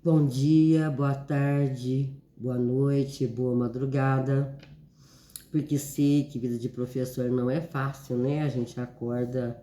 Bom dia, boa tarde, boa noite, boa madrugada, porque sei que vida de professor não é fácil, né? A gente acorda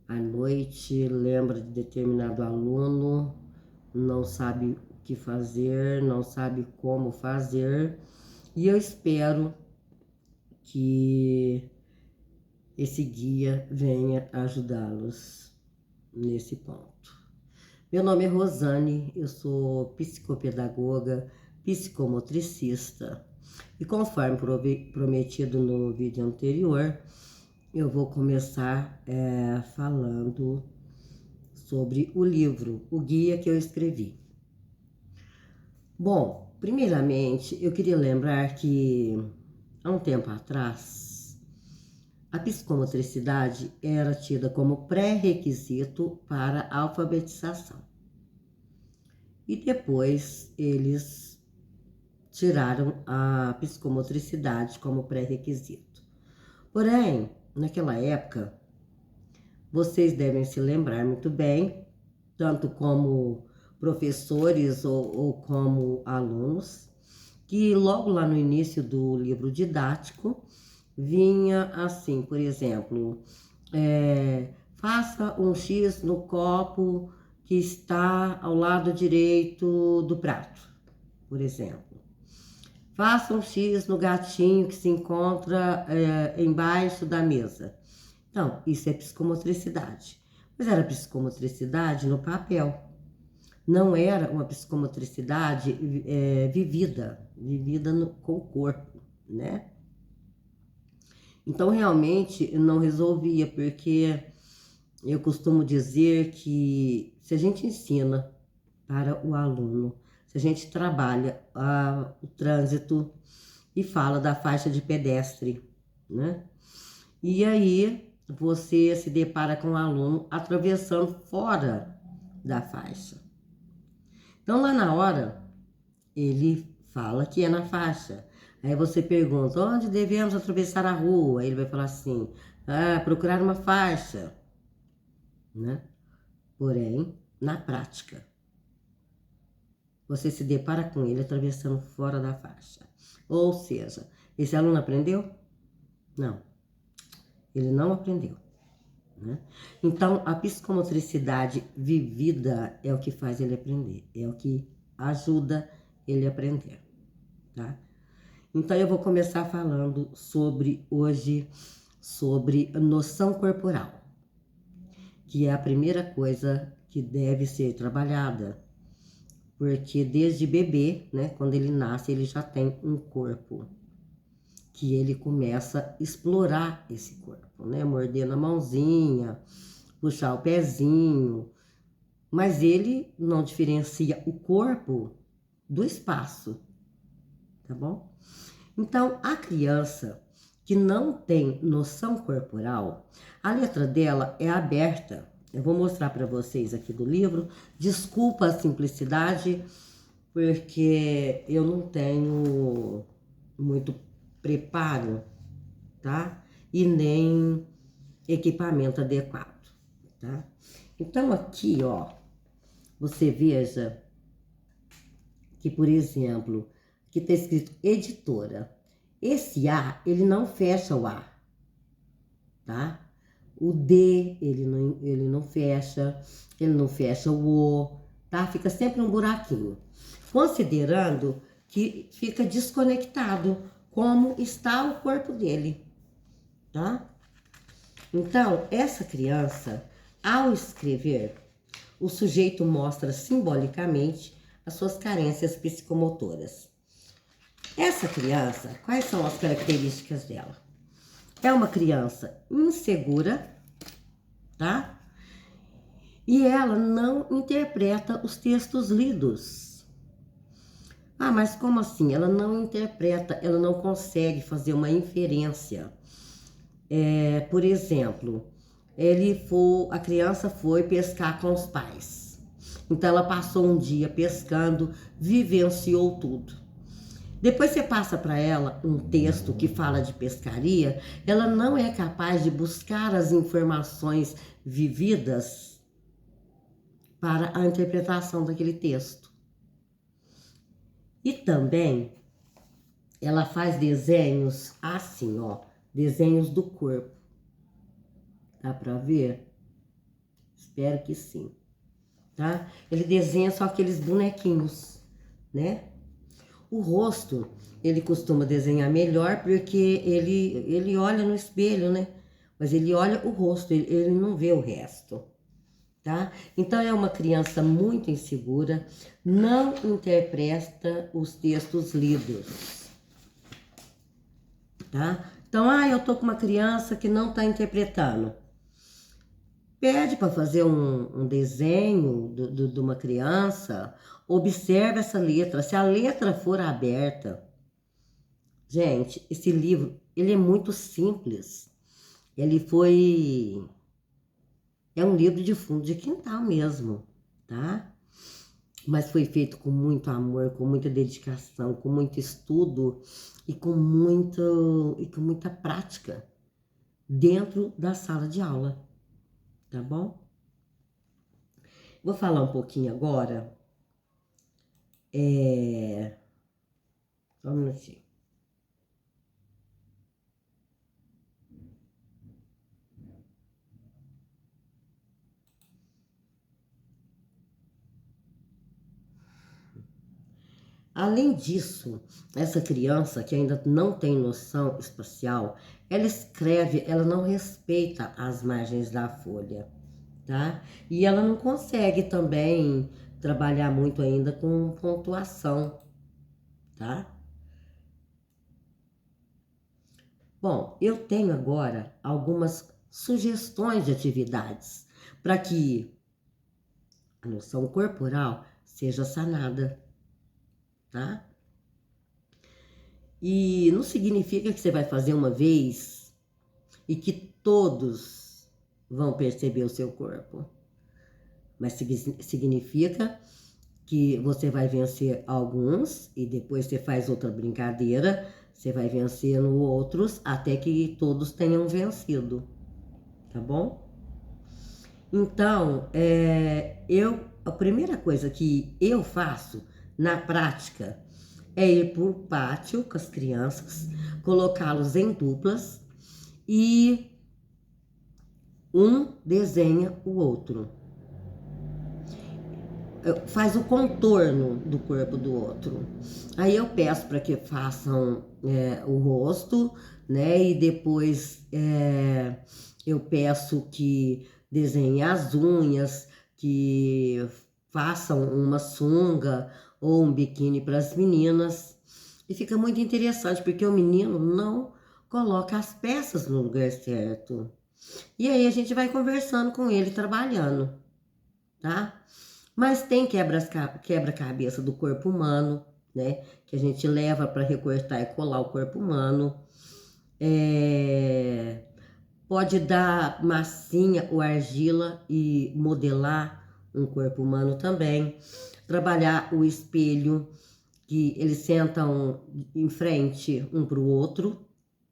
à noite, lembra de determinado aluno, não sabe o que fazer, não sabe como fazer, e eu espero que esse guia venha ajudá-los nesse ponto. Meu nome é Rosane, eu sou psicopedagoga, psicomotricista e conforme prometido no vídeo anterior, eu vou começar falando sobre o livro, o guia que eu escrevi. Bom, primeiramente eu queria lembrar que há um tempo atrás a psicomotricidade era tida como pré-requisito para a alfabetização. E depois eles tiraram a psicomotricidade como pré-requisito. Porém, naquela época, vocês devem se lembrar muito bem, tanto como professores ou como alunos, que logo lá no início do livro didático vinha assim, por exemplo, faça um X no copo que está ao lado direito do prato, por exemplo. Faça um X no gatinho que se encontra embaixo da mesa. Então, isso é psicomotricidade. Mas era psicomotricidade no papel. Não era uma psicomotricidade vivida com o corpo, né? Então, realmente, não resolvia, porque eu costumo dizer que se a gente ensina para o aluno, se a gente trabalha o trânsito e fala da faixa de pedestre, né? E aí você se depara com o aluno atravessando fora da faixa. Então, lá na hora, ele fala que é na faixa. Aí você pergunta, onde devemos atravessar a rua? Aí ele vai falar assim, procurar uma faixa, né? Porém, na prática, você se depara com ele atravessando fora da faixa. Ou seja, esse aluno aprendeu? Não, ele não aprendeu, né? Então, a psicomotricidade vivida é o que faz ele aprender, é o que ajuda ele a aprender, tá? Então, eu vou começar falando hoje sobre noção corporal, que é a primeira coisa que deve ser trabalhada, porque desde bebê, né, quando ele nasce, ele já tem um corpo, que ele começa a explorar esse corpo, né, morder na mãozinha, puxar o pezinho, mas ele não diferencia o corpo do espaço, tá bom? Então, a criança que não tem noção corporal, a letra dela é aberta. Eu vou mostrar para vocês aqui do livro. Desculpa a simplicidade, porque eu não tenho muito preparo, tá? E nem equipamento adequado, tá? Então aqui, ó, você veja que, por exemplo, aqui tá escrito editora. Esse A, ele não fecha o A, tá? O D, ele não fecha o O, tá? Fica sempre um buraquinho. Considerando que fica desconectado como está o corpo dele, tá? Então, essa criança, ao escrever, o sujeito mostra simbolicamente as suas carências psicomotoras. Essa criança, quais são as características dela? É uma criança insegura, tá? E ela não interpreta os textos lidos. Ah, mas como assim? Ela não interpreta, ela não consegue fazer uma inferência. Por exemplo, a criança foi pescar com os pais. Então ela passou um dia pescando, vivenciou tudo. Depois você passa para ela um texto que fala de pescaria, ela não é capaz de buscar as informações vividas para a interpretação daquele texto. E também ela faz desenhos assim, ó, desenhos do corpo. Dá pra ver? Espero que sim, tá? Ele desenha só aqueles bonequinhos, né? O rosto, ele costuma desenhar melhor porque ele olha no espelho, né? Mas ele olha o rosto, ele não vê o resto, tá? Então é uma criança muito insegura, não interpreta os textos lidos, tá? Então, eu tô com uma criança que não tá interpretando. Pede para fazer um desenho de uma criança, observa essa letra. Se a letra for aberta, gente, esse livro, ele é muito simples. Ele foi... É um livro de fundo de quintal mesmo, tá? Mas foi feito com muito amor, com muita dedicação, com muito estudo e com muita prática dentro da sala de aula, tá bom? Vou falar um pouquinho agora. Só um minutinho. Além disso, essa criança que ainda não tem noção espacial, ela escreve, ela não respeita as margens da folha, tá? E ela não consegue também trabalhar muito ainda com pontuação, tá? Bom, eu tenho agora algumas sugestões de atividades para que a noção corporal seja sanada, tá? E não significa que você vai fazer uma vez e que todos vão perceber o seu corpo, mas significa que você vai vencer alguns e depois você faz outra brincadeira, você vai vencendo outros até que todos tenham vencido, tá bom? Então, a primeira coisa que eu faço na prática é ir para o pátio com as crianças, colocá-los em duplas e um desenha o outro. Faz o contorno do corpo do outro. Aí eu peço para que façam o rosto, né? E depois eu peço que desenhem as unhas, que façam uma sunga ou um biquíni para as meninas. E fica muito interessante, porque o menino não coloca as peças no lugar certo. E aí a gente vai conversando com ele, trabalhando, tá? Mas tem quebra-cabeça do corpo humano, né? Que a gente leva para recortar e colar o corpo humano. Pode dar massinha ou argila e modelar um corpo humano também. Trabalhar o espelho, que eles sentam em frente um para o outro,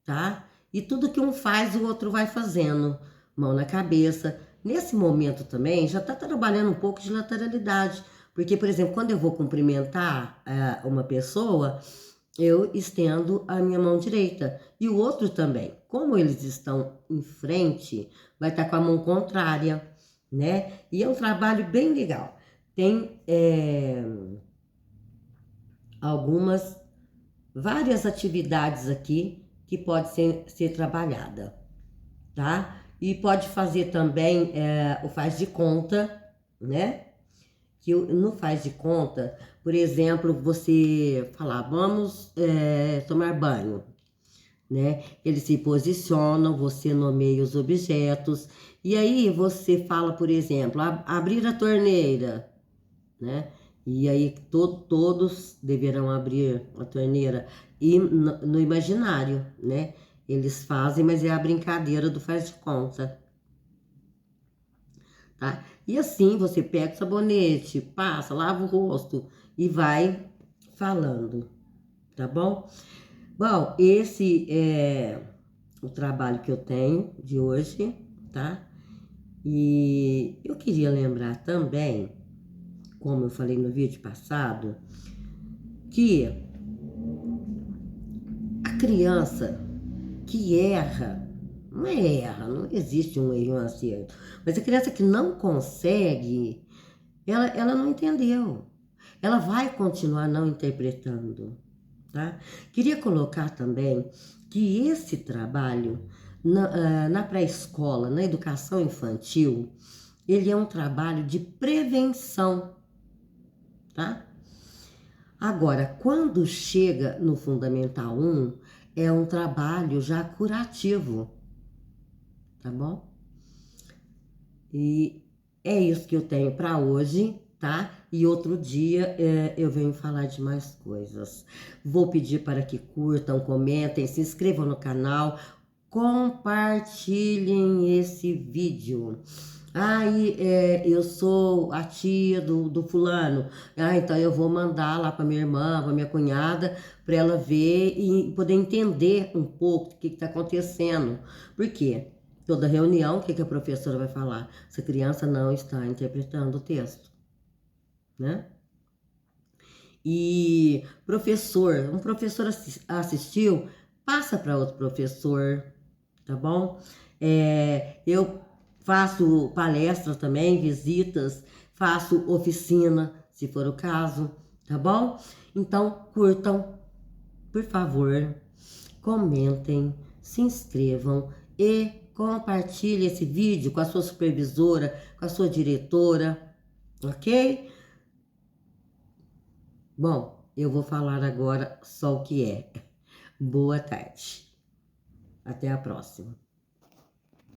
tá? E tudo que um faz, o outro vai fazendo. Mão na cabeça. Nesse momento também, já está trabalhando um pouco de lateralidade. Porque, por exemplo, quando eu vou cumprimentar uma pessoa, eu estendo a minha mão direita. E o outro também. Como eles estão em frente, vai estar com a mão contrária, né? E é um trabalho bem legal. Tem várias atividades aqui que pode ser trabalhada, tá? E pode fazer também o faz de conta, né? Que no faz de conta, por exemplo, você falar, vamos tomar banho, né? Eles se posicionam, você nomeia os objetos, e aí você fala, por exemplo, abrir a torneira, né? E aí todos deverão abrir a torneira. E no imaginário, né? Eles fazem, mas é a brincadeira do faz de conta, tá? E assim você pega o sabonete, passa, lava o rosto e vai falando, tá bom? Bom, esse é o trabalho que eu tenho de hoje, tá? E eu queria lembrar também, como eu falei no vídeo passado, que a criança que erra, não existe um erro e um acerto, mas a criança que não consegue, ela não entendeu. Ela vai continuar não interpretando, tá? Queria colocar também que esse trabalho na pré-escola, na educação infantil, ele é um trabalho de prevenção, tá? Agora, quando chega no Fundamental 1, é um trabalho já curativo, tá bom? E é isso que eu tenho para hoje, tá? E outro dia eu venho falar de mais coisas. Vou pedir para que curtam, comentem, se inscrevam no canal, compartilhem esse vídeo. Eu sou a tia do fulano. Então eu vou mandar lá para minha irmã, para minha cunhada, para ela ver e poder entender um pouco o que está acontecendo. Por quê? Toda reunião, o que a professora vai falar? Se a criança não está interpretando o texto, né? E um professor assistiu, passa para outro professor, tá bom? Eu faço palestra também, visitas, faço oficina, se for o caso, tá bom? Então, curtam, por favor, comentem, se inscrevam e compartilhem esse vídeo com a sua supervisora, com a sua diretora, ok? Bom, eu vou falar agora só o que é. Boa tarde. Até a próxima.